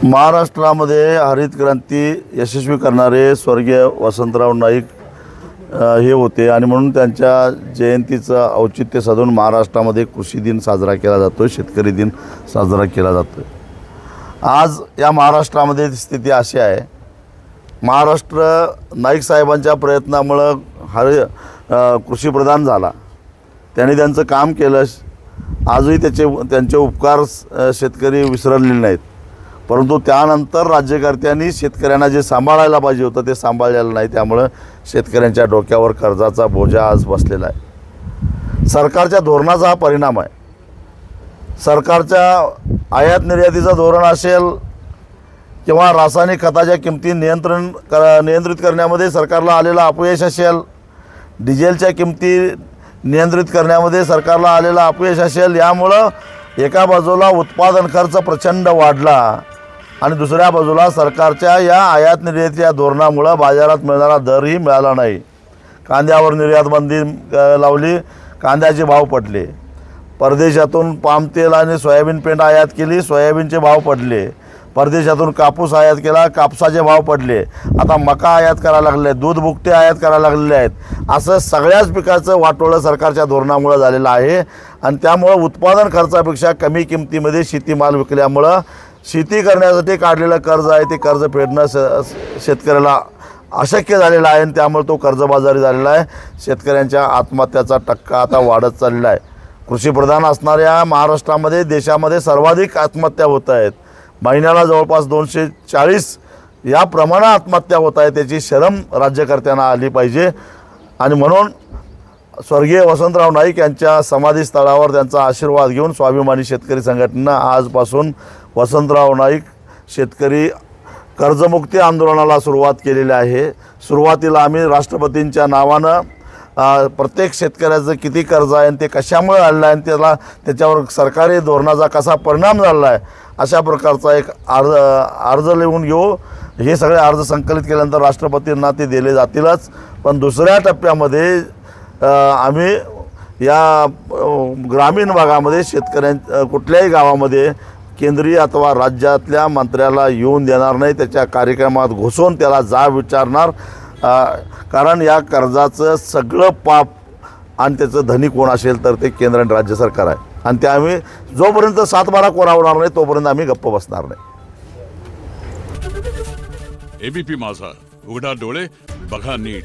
महाराष्ट्रामध्ये हरित क्रांती यशस्वी करणारे स्वर्गीय वसंतराव नाईक हे होते आणि म्हणून त्यांच्या जयंतीचं औचित्य साधून महाराष्ट्रामध्ये कृषी दिन साजरा केला जातो, शेतकरी दिन साजरा केला जातो। आज या महाराष्ट्रामध्ये स्थिती अशी आहे, महाराष्ट्र नाईक साहेबांच्या प्रयत्नामुळे कृषीप्रधान झाला। त्यांनी त्यांचं काम केलं, आजही त्यांचे उपकार शेतकरी विसरलेले नाहीत। परंतु त्यानंतर राज्यकर्त्यांनी शेतकऱ्यांना जे सांभाळायला पाहिजे होतं ते सांभाळलेलं नाही, त्यामुळे शेतकऱ्यांच्या डोक्यावर कर्जाचा बोजा आज बसलेला आहे। सरकारच्या धोरणाचा हा परिणाम आहे। सरकारच्या आयात निर्यातीचं धोरण असेल किंवा रासायनिक खताच्या किमती नियंत्रित करण्यामध्ये सरकारला आलेलं अपयश असेल, डिझेलच्या किमती नियंत्रित करण्यामध्ये सरकारला आलेलं अपयश असेल, यामुळं एका बाजूला उत्पादन खर्च प्रचंड वाढला आणि दुसऱ्या बाजूला सरकारच्या या आयात निर्यातीच्या धोरणामुळे बाजारात मिळणारा दरही मिळाला नाही। कांद्यावर निर्यात बंदी लावली, कांद्याचे भाव पडले। परदेशातून पाम तेल आणि सोयाबीन पेंड आयात केली, सोयाबीनचे भाव पडले। परदेशातून कापूस आयात केला, कापसाचे भाव पडले। आता मका आयात करायला लागले, दूध भुकटे आयात करायला लागलेले आहेत। असं सगळ्याच पिकाचं वाटोळं सरकारच्या धोरणामुळे झालेलं आहे आणि त्यामुळे उत्पादन खर्चापेक्षा कमी किमतीमध्ये शेतीमाल विकल्यामुळं शेती करण्यासाठी काढलेलं कर्ज आहे ते कर्ज फेडणं शेतकऱ्याला अशक्य झालेलं आहे आणि त्यामुळे तो कर्जबाजारी झालेला आहे। शेतकऱ्यांच्या आत्महत्याचा टक्का आता वाढत चाललेला आहे। कृषीप्रधान असणाऱ्या महाराष्ट्रामध्ये देशामध्ये सर्वाधिक आत्महत्या होत आहेत। महिन्याला जवळपास 240 या प्रमाणात आत्महत्या होत आहे। त्याची शरम राज्यकर्त्यांना आली पाहिजे आणि म्हणून स्वर्गीय वसंतराव नाईक यांच्या समाधीस्थळावर त्यांचा आशीर्वाद घेऊन स्वाभिमानी शेतकरी संघटनेनं आजपासून वसंतराव नाईक शेतकरी कर्जमुक्ती आंदोलनाला सुरुवात केलेली आहे। सुरुवातीला आम्ही राष्ट्रपतींच्या नावानं प्रत्येक शेतकऱ्याचं किती कर्ज आहे आणि ते कशामुळे आलेलं आहे आणि त्याच्यावर सरकारी धोरणाचा कसा परिणाम झाला आहे अशा प्रकारचा एक अर्ज लिहून घेऊ। हे सगळे अर्ज संकलित केल्यानंतर राष्ट्रपतींना ते दिले जातीलच, पण दुसऱ्या टप्प्यामध्ये आम्ही या ग्रामीण भागामध्ये कुठल्याही गावामध्ये केंद्रीय अथवा राज्यातल्या मंत्र्याला येऊन देणार नाही, त्याच्या कार्यक्रमात घुसून त्याला जाब विचारणार। कारण या कर्जाचं सगळं पाप आणि त्याचं धनी कोण असेल तर ते केंद्र आणि राज्य सरकार आहे आणि ते आम्ही जोपर्यंत 7-12 कोरावणार नाही तोपर्यंत आम्ही गप्प बसणार नाही। एबीपी माझा, उघडा डोळे बघा नीट।